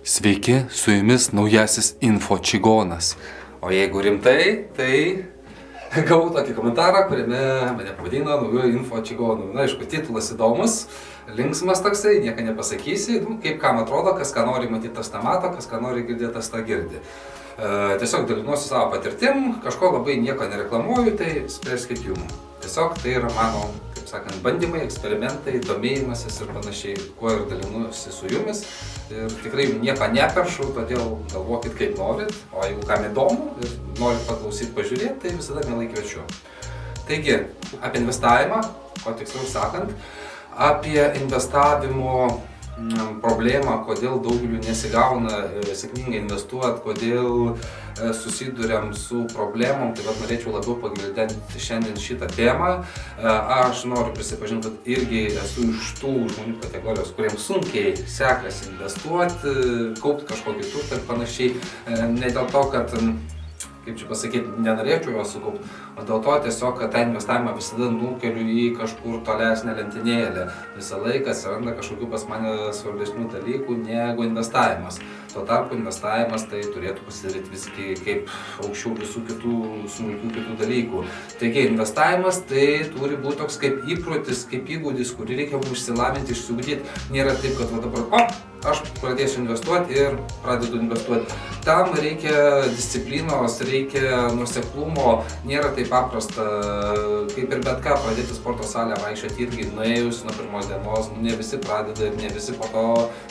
Sveiki, su jumis naujasis info čigonas. O jeigu rimtai, tai gavau tokį komentarą, kuriame mane pavadino naujoju info čigonu. Na, aišku, titulas įdomus, linksmas toksai, nieko nepasakysi, kaip kam atrodo, kas ką nori matyti, tas tą mato, kas ką nori girdėti, tas tą girdi. Tiesiog dalinuosi savo patirtim, kažko labai nieko nereklamuoju, tai spręskit jum. Tiesiog tai yra mano, kaip sakant, bandymai, eksperimentai, domėjimasis ir panašiai, kuo ir dalinuosi su jumis. Ir tikrai nieko neperšu, todėl galvokit kaip norit, o jeigu kam įdomu ir norit paklausyti, pažiūrėti, tai visada mielai kviečiu. Taigi, apie investavimą, o tiksliau sakant, apie investavimo problemą, kodėl daugeliu nesigauna sėkmingai investuoti, kodėl susiduriam su problemom, tai vat norėčiau labiau pagvildenti šiandien šitą temą. Aš noriu prisipažinti, kad irgi esu iš tų žmonių kategorijos, kuriems sunkiai sekasi investuoti, kaupti kažkokį turtą ir panašiai. Ne dėl to, kad kaip čia pasakyti, nenorėčiau jo sukaupti, o dėl to tiesiog, kad tą investavimą visada nukeliu į kažkur tolesnę lentynėlę. Visą laiką atsiranda kažkokių pas mane svarbesnių dalykų negu investavimas. Tuo tarpu investavimas tai turėtų pasidaryti visgi kaip aukščiau visų kitų smulkių kitų dalykų. Taigi investavimas tai turi būti toks kaip įprotis, kaip įgūdis, kurį reikia išsilavinti, išsiugdyti. Nėra taip, kad va dabar, aš pradėsiu investuoti ir pradedu investuoti. Tam reikia disciplinos, reikia nuoseklumo, nėra taip paprasta, kaip ir bet ką, pradėti sporto salę vaikščioti irgi nuėjus nuo pirmos dienos, ne visi pradeda ir ne visi po to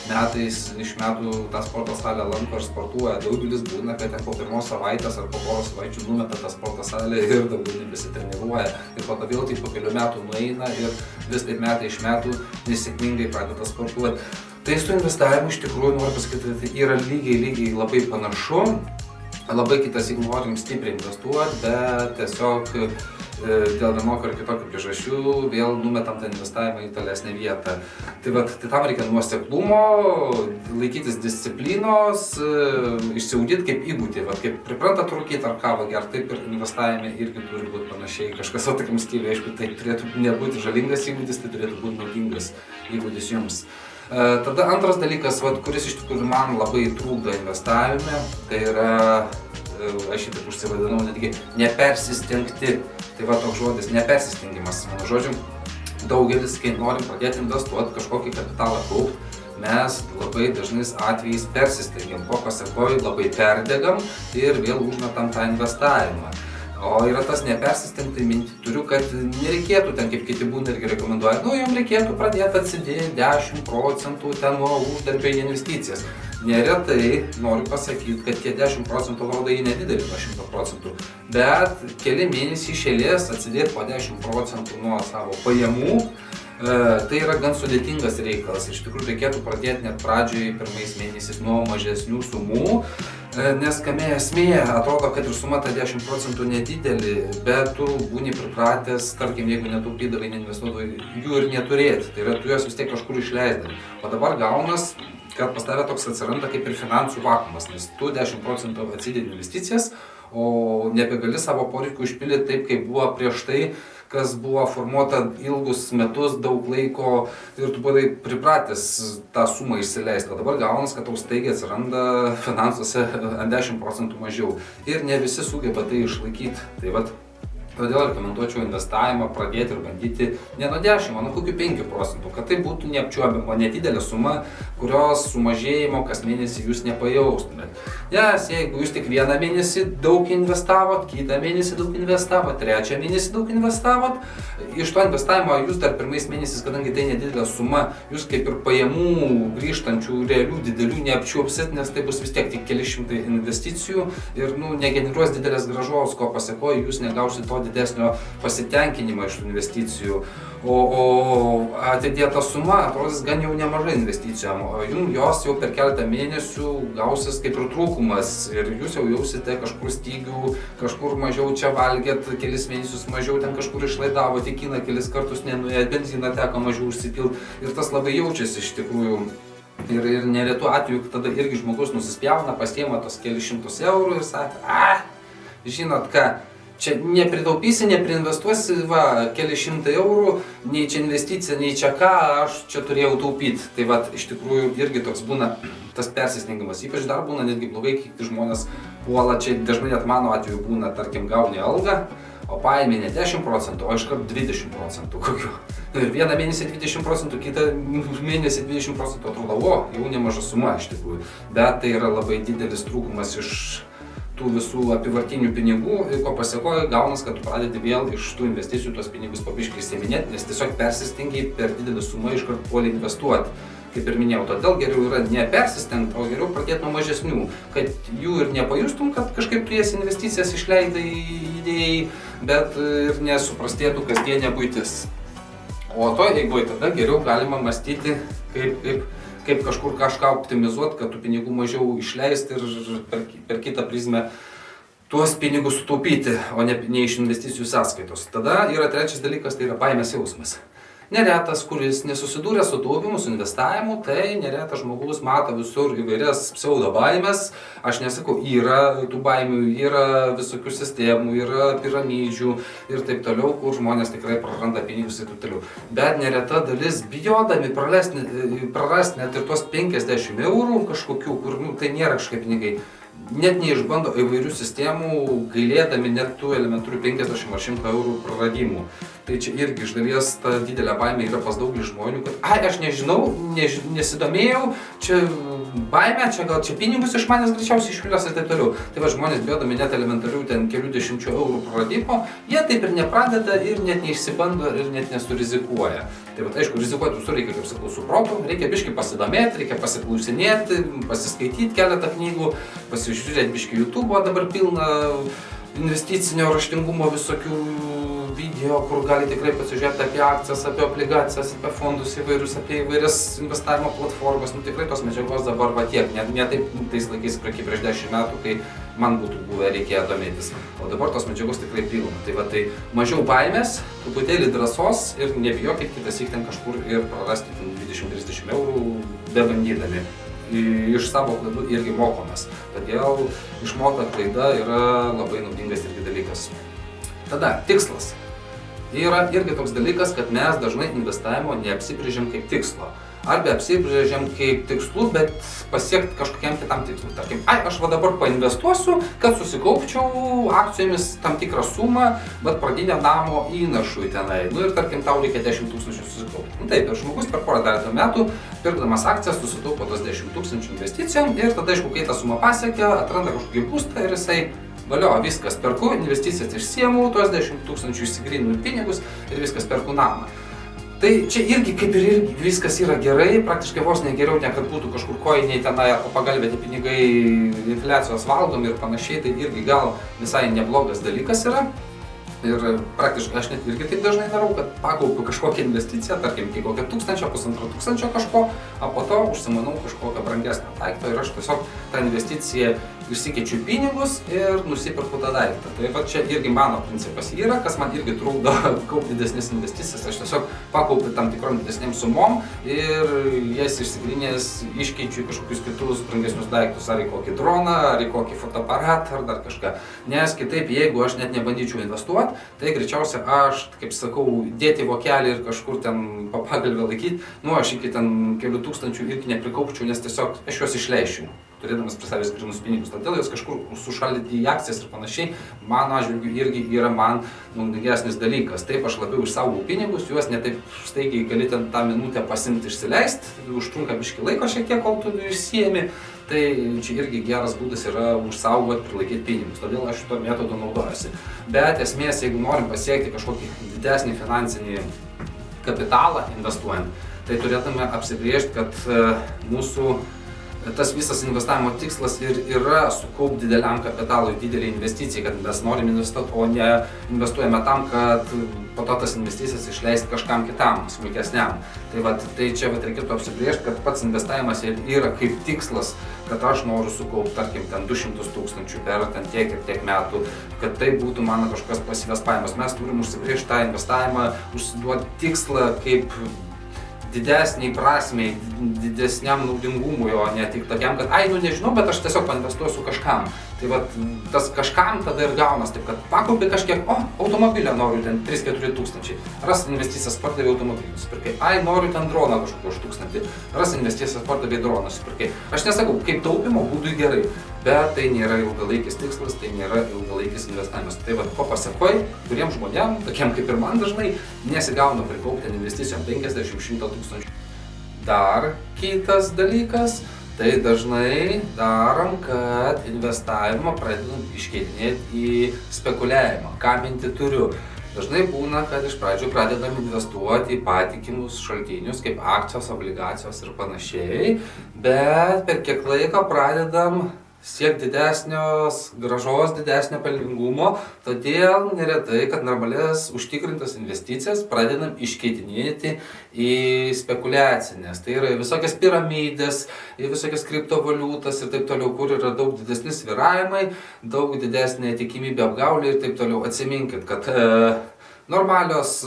metais iš metų tą sporto salę lanko ir sportuoja. Daugelis būna, kad po pirmos savaitės ar po poros savaičių numeta tą sporto salę ir daugiau nebesitreniruoja. Ir po to vėl tai po kelių metų nueina ir vis taip metai iš metų nesėkmingai pradeda sportuoti. Tai su investavimu iš tikrųjų noriu pasakyti, tai yra lygiai labai panašu. Labai kitas, jeigu norim stipriai investuoti, bet tiesiog dėl vienokio ar kitokio priežasčių vėl numetam tą investavimą į tolesnę vietą. Tai tam reikia nuoseklumo, laikytis disciplinos, išsiugdyti kaip įgūdį. Kaip priprantat rūkyti ar kavą gerti, taip ir investavime irgi turi būti panašiai. Kažkas tokiam stiliui, aišku, tai turėtų nebūti žalingas įgūdis, tai turėtų būti naudingas įgūdis jums. Tada antras dalykas, kuris iš tikrųjų man labai trukdo investavime, tai yra, aš šį taip užsivadinau, netgi nepersistengti. Tai toks žodis, nepersistengimas. Mano žodžiu, daugelis, kai norim pradėti investuoti, kažkokį kapitalą kaupti, mes labai dažnais atvejais persistengiam, po pasekoj labai perdegam ir vėl užmetam tą investavimą. O yra tas nepersistengti, mintį turiu, kad nereikėtų ten, kaip kiti būna irgi rekomenduoja, jom reikėtų pradėti atsidėti 10% ten nuo uždarbio į investicijas. Neretai noriu pasakyti, kad tie 10% rodo į nedidelį nuo 100%, bet keli mėnesiai iš eilės atsidėti po 10% nuo savo pajamų, tai yra gan sudėtingas reikalas. Iš tikrųjų reikėtų pradėti net pradžioj pirmais mėnesiais nuo mažesnių sumų, nes kame esmė, atrodo, kad ir suma ta 10% nedidelį, bet tu būni pripratęs, tarkim, jeigu netaupydavai, neinvestuodavai, jų ir neturėti, tai yra tu juos vis tiek kažkur išleisdavai. O dabar gaunas, kad pas tave toks atsiranda kaip ir finansų vakuumas, nes tu 10% atsidedi investicijas, o nebegali savo poreikių išpildyti taip, kaip buvo prieš tai, kas buvo formuota ilgus metus, daug laiko ir tu buvai pripratęs tą sumą išsileisti. O dabar gaunas, kad tau staigiai atsiranda finansuose ant 10% mažiau ir ne visi sugeba tai išlaikyti. Tai todėl rekomenduočiau investavimą pradėti ir bandyti ne nuo 10, o nuo kokių 5%, kad tai būtų neapčiuopiama, nedidelė suma, kurios sumažėjimo kas mėnesį jūs nepajaustumėt. Nes jeigu jūs tik vieną mėnesį daug investavot, kitą mėnesį daug investavot, trečią mėnesį daug investavot, iš to investavimo jūs dar pirmais mėnesiais, kadangi tai nedidelė suma, jūs kaip ir pajamų grįžtančių realių didelių neapčiuopsit, nes tai bus vis tiek tik keli šimtai investicijų ir negeneruos didelės grąžos, ko pasekoje jūs negausit to didesnio pasitenkinimo iš tų investicijų. O atidėta suma atrodys gan jau nemažai investicijom, o jums jos jau per keletą mėnesių gausis kaip ir trūkumas ir jūs jau jausite kažkur stygių, kažkur mažiau čia valgėt, kelis mėnesius mažiau ten kažkur išlaidavot, į kiną kelis kartus nenuėjot, benziną teko mažiau užsipilt ir tas labai jaučiasi iš tikrųjų. Ir neretu atveju tada irgi žmogus nusispjauna, pasiema tos kelis šimtus eurų ir sako, žinot ką, čia nepritaupysi, nepriinvestuosi, keli šimtai eurų, nei čia investicija, nei čia ką, aš čia turėjau taupyti. Tai iš tikrųjų irgi toks būna tas persistengimas. Ypač dar būna netgi blogai, kai žmonės puola, čia dažnai net mano atveju būna, tarkim, gauni algą, o paėmė ne 10%, o iškart 20% kokiu. Ir vieną mėnesį 20%, kitą mėnesį 20%, atrodo, jau nemaža suma iš tikrųjų. Bet tai yra labai didelis trūkumas iš tų visų apyvartinių pinigų, ko pasiekoja gaunas, kad tu pradedi vėl iš tų investicijų tuos pinigus pabiškai įsiminėti, nes tiesiog persistengiai per didelį sumą iškart puolį investuoti. Kaip ir minėjau, todėl geriau yra ne persistengti, o geriau pradėti nuo mažesnių, kad jų ir nepajustum, kad kažkaip tu jas investicijas išleidai idėjai, bet ir nesuprastėtų kasdienė buitis. O to eigoje tada geriau galima mąstyti, kaip kažkur kažką optimizuoti, kad tų pinigų mažiau išleisti ir per kitą prizmę tuos pinigus sutaupyti, o ne iš investicijų sąskaitos. Tada yra trečias dalykas, tai yra baimės jausmas. Neretas, kuris nesusidūrė su taupimu, su investavimu, tai neretas žmogus mato visur įvairias pseudo baimės. Aš nesakau, yra tų baimių, yra visokių sistemų, yra piramidžių ir taip toliau, kur žmonės tikrai praranda pinigus ir taip toliau. Bet nereta dalis bijodami prarasti net ir tuos 50 eurų kažkokių, kur tai nėra kažkokie pinigai. Net neišbando įvairių sistemų, gailėdami net tų elementarių 50 ar 100 eurų praradimų. Tai čia irgi iš dalies ta didelė baimė yra pas daugelį žmonių, kad aš nežinau, nesidomėjau, čia baimė, čia pinigus iš manęs greičiausiai išvilios ir taip toliau. Tai žmonės bijodami net elementarių ten kelių dešimčių eurų praradimo, jie taip ir nepradeda ir net neišsibando ir net nesurizikuoja. Tai aišku, rizikuoti visur reikia, kaip sakau, su protu, reikia biškį pasidomėti, reikia pasiklausinėti, pasiskaityti keletą knygų, pasižiūrėti biškį YouTube, dabar pilna investicinio raštingumo visokių video, kur gali tikrai pasižiūrėti apie akcijas, apie obligacijas, apie fondus įvairius, apie įvairias investavimo platformas. Tikrai tos medžiagos dabar tiek, ne taip tais laikais prieš 10 metų, kai man būtų buvę reikėjo domėtis. O dabar tos medžiagos tikrai pilna. Tai mažiau baimės, truputėlį drąsos ir nebijokit kitąsyk ten kažkur ir prarasti 20-30 eurų bebandydami. Iš savo klaidų irgi mokomės. Todėl išmokta klaida yra labai naudingas irgi dalykas. Tada tikslas. Yra irgi toks dalykas, kad mes dažnai investavimo neapsibrėžiam kaip tikslo. Arba apsibrėžiam kaip tikslų, bet pasiekti kažkokiam kitam tikslui. Tarkim, aš dabar painvestuosiu, kad susikaupčiau akcijomis tam tikrą sumą, bet pradinio namo įnašui tenai. Ir tarkim, tau reikia 10 000 susikaupti. Taip, ir žmogus per porą metų, pirkdamas akcijas, susitaupo tos 10 000 investicijom ir tada, aišku, kai tą sumą pasiekia, atranda kažkokį būstą ir jisai valio, viskas perku, investicijas išsiemu, tuos 10 000 išsigryninu pinigus ir viskas perku namą. Tai čia irgi kaip ir viskas yra gerai, praktiškai vos negeriau, ne kad būtų kažkur kojiniai tenai ar pagalbėti pinigai infliacijos valdomi ir panašiai, tai irgi gal visai neblogas dalykas yra. Ir praktiškai aš net irgi taip dažnai darau, kad pakaupiu kažkokią investiciją, tarkim, iki kokio 1000–1500 kažko, o po to užsimanau kažkokią brangesnę daiktą ir aš tiesiog tą investiciją išsikeičiu pinigus ir nusiperku tą daiktą. Tai čia irgi mano principas yra, kas man irgi trukdo kaupti didesnės investicijas, aš tiesiog pakaupiu tam tikrom didesnėm sumom ir jas išsigrynęs iškeičiu į kažkokius kitus brangesnius daiktus, ar į kokį droną, ar į kokį fotoaparatą, ar dar kažką. Nes kitaip, jeigu aš net nebandyčiau investuoti, tai greičiausia aš, kaip sakau, dėti vokelį ir kažkur ten pagalvę laikyti, aš iki ten kelių tūkstančių irgi neprikaupčiau, nes tiesiog aš juos išleisčiau, turėdamas prie savęs grynus pinigus. Todėl jos kažkur sušaldyti į akcijas ir panašiai, mano atžvilgiu irgi yra man naudingesnis dalykas. Taip aš labiau išsaugau pinigus, juos ne taip staigiai gali ten tą minutę pasimti išsileisti, užtrunka biškį laiko šiek tiek, kol tu išsiemi. Tai čia irgi geras būdas yra užsaugoti, prilaikyti pinigus, todėl aš šito metodu naudojuosi. Bet esmės, jeigu norim pasiekti kažkokį didesnį finansinį kapitalą investuojant, tai turėtume apsibrėžti, kad mūsų tas visas investavimo tikslas ir yra sukaupti dideliam kapitalui, didelį investiciją, kad mes norim investuoti, o ne investuojame tam, kad po to tas investicijas išleisti kažkam kitam, smulkesniam. Tai čia reikėtų apsibrėžti, kad pats investavimas yra kaip tikslas, kad aš noriu sukaupti, tarkim, ten 200 000 per tiek ir tiek metų, kad tai būtų mano kažkokios pasyvios pajamos. Mes turim užsibrėžti tą investavimą, užsiduoti tikslą kaip didesniai prasmei, didesniam naudingumui, o ne tik tokiam, kad nežinau, bet aš tiesiog painvestuosiu kažkam. Tai vat tas kažkam tada ir gaunas, taip kad pakaupi kažkiek, automobilio noriu ten 3-4 tūkstančiai, ras investicijas pardavė automobilį, nusipirkai, noriu ten droną kažkokį už 1000, ras investicijas pardavė droną, nusipirkai. Aš nesakau, kaip taupimo būdui gerai, bet tai nėra ilgalaikis tikslas, tai nėra ilgalaikis investavimas. Tai vat ko pasakoj, kuriems žmonėm, tokiem kaip ir man dažnai, nesigauna prikaupti investicijom 50-100 tūkstančių. Dar kitas dalykas, tai dažnai darom, kad investavimą pradedam iškeitinėti į spekuliavimą. Ką minti turiu? Dažnai būna, kad iš pradžių pradedam investuoti į patikimus šaltinius, kaip akcijos, obligacijos ir panašiai, bet per kiek laiko pradedam siekti didesnios grąžos, didesnio pelningumo, todėl neretai, kad normalias užtikrintas investicijas pradedam iškeitinėti į spekuliacinės. Tai yra visokias piramidės, į visokias kriptovaliutas ir taip toliau, kur yra daug didesni svyravimai, daug didesnė tikimybė apgaulė ir taip toliau. Atsiminkit, kad normalios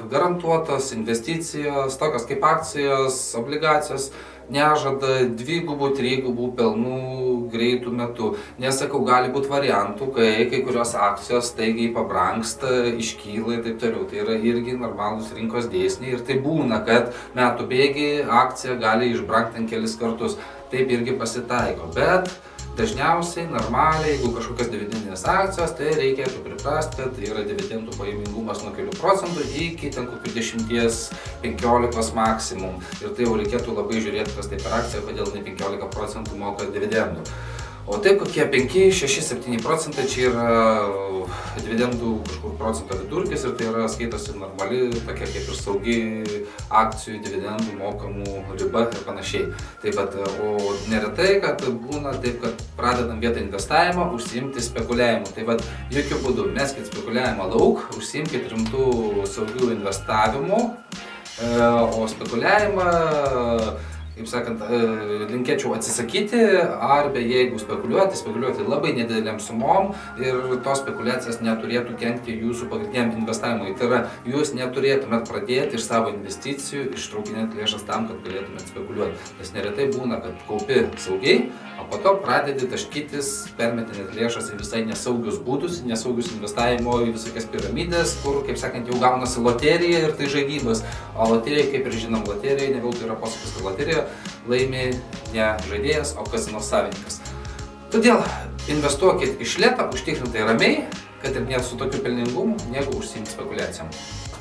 garantuotos investicijos, tokios kaip akcijos, obligacijos, nežada 2-3 pelnų greitų metų. Nesakau, gali būti variantų, kai kurios akcijos staigiai pabrangsta, iškyla ir taip toliau. Tai yra irgi normalūs rinkos dėsniai ir tai būna, kad metų bėgiai akcija gali išbrangti kelis kartus. Taip irgi pasitaiko, bet dažniausiai, normaliai, jeigu kažkokios dividendinės akcijos, tai reikėtų priprasti, kad tai yra dividendų pajamingumas nuo kelių procentų iki ten kokių 10-15 maksimum. Ir tai jau reikėtų labai žiūrėti, kas tai per akciją, kodėl ne 15% moka dividendų. O taip kokie 5-6-7 procentai čia yra dividendų kažkur procento vidurkis ir tai yra skaitosi normali, tokia kaip ir saugi akcijų dividendų mokamų riba ir panašiai. Taip pat, o neretai, kad būna taip, kad pradedam vietą investavimo užsiimti spekuliavimu. Taip pat, jokių būdų, meskit spekuliavimą lauk, užsiimkit rimtų saugių investavimų, o spekuliavimą, kaip sakant, linkėčiau atsisakyti, arba jeigu spekuliuoti labai nedideliam sumom ir tos spekuliacijos neturėtų kenkti jūsų pagrindiniam investavimui. Tai yra, jūs neturėtumėt pradėti iš savo investicijų ištraukinėti lėšas tam, kad galėtumėt spekuliuoti. Nes neretai būna, kad kaupi saugiai, o po to pradedi taškytis, permetinėt lėšas į visai nesaugius būdus, nesaugius investavimo į visokias piramidės, kur, kaip sakant, jau gaunasi loterija ir tai žaidybas. O loterija, kaip ir žinom, loterija, ne veltui yra posakis, kad loterija laimi ne žaidėjas, o kazino savininkas. Todėl investuokit iš lėto, užtikrintai ramiai, kad ir net su tokiu pelningumu, negu užsiimti spekuliacijom.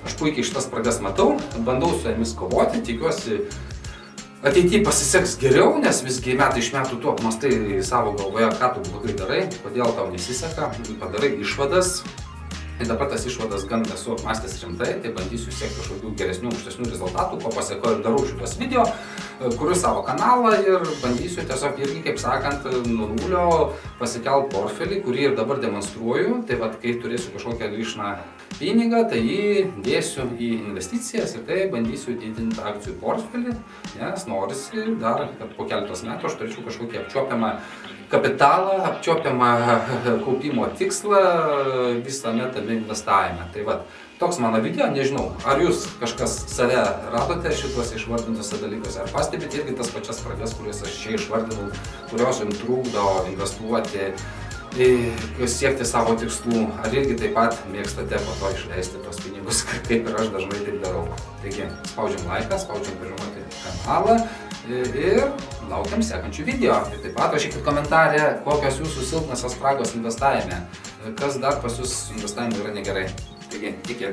Aš puikiai šitas spragas matau, bandau su jomis kovoti, tikiuosi ateityje pasiseks geriau, nes visgi metai iš metų tu apmastai savo galvoje, ką tu blogai darai, kodėl tau nesiseka, padarai išvadas. Ir dabar tas išvadas gan esu apmastęs rimtai, tai bandysiu siekti kažkokių geresnių, aukštesnių rezultatų, ko pasekoju ir darau šitos video, kuriu savo kanalą ir bandysiu tiesiog irgi, kaip sakant, nuo nulio pasikelt portfelį, kurį ir dabar demonstruoju. Tai vat, kai turėsiu kažkokią grįžną pinigą, tai jį dėsiu į investicijas ir tai bandysiu didinti akcijų portfelį, nes norisi dar, kad po keletos metų aš turėčiau kažkokį apčiuopiamą kapitalą, apčiuopiamą kaupimo tikslą visame tame investavime. Tai va, toks mano video, nežinau, ar jūs kažkas save radote šituose išvardintuose dalykuose, ar pastebite irgi tas pačias spragas, kurias aš čia išvardinau, kurios jums trukdo investuoti, siekti savo tikslų, ar irgi taip pat mėgstate po to išleisti tos pinigus, kaip ir aš dažnai taip darau. Taigi, spaudžiam laiką, spaudžiam pažymoti kanalą ir laukiam sekančių video. Ir taip pat rašykit komentarę, kokios jūsų silpnosios spragos investavime, kas dar pas jūs investavime yra negerai. Taigi, iki.